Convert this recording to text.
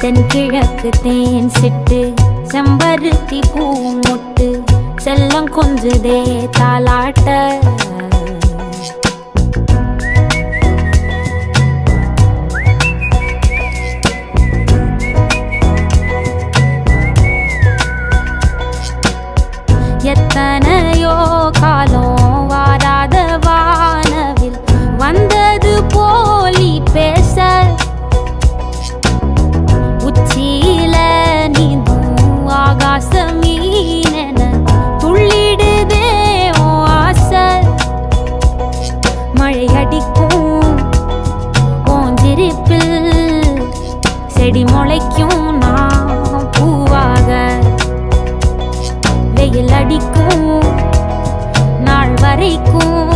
தென்கிழக்கு தேன் சிட்டு செம்பருத்தி பூ முட்டு செல்லம் கொஞ்சுதே தாலாட்ட எத்தனையோ காலம் வாராத வானவில் வந்தது போலி பேச உச்சியில நீந்தும் ஆகாச மீனென துள்ளிடுதே உன் ஆசை மழை அடிக்கும் உன் சிரிப்பில் செடி முளைக்கும் நான் பூவாக வெயில் அடிக்கும் நாள் வரைக்கும்